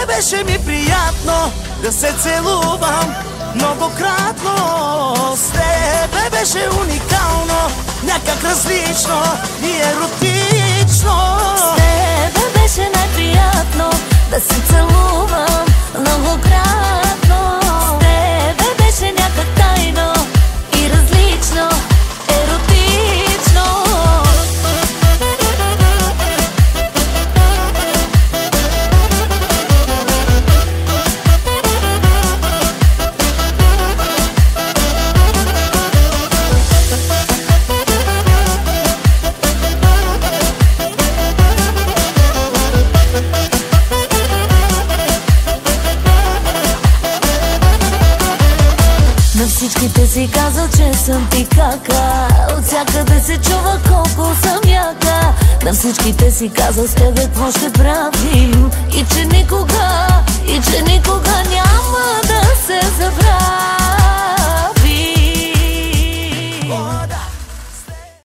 беше ми приятно да се целувам многократно. С тебе беше уникално, някак различно и еротично. С тебе беше най-приятно да се целувам многократно. С тебе беше някак тайно и различно, еротично. На всичките си казал, че съм ти кака, от всякъде се чува колко съм яка. На всичките си казал, с тебе какво ще правим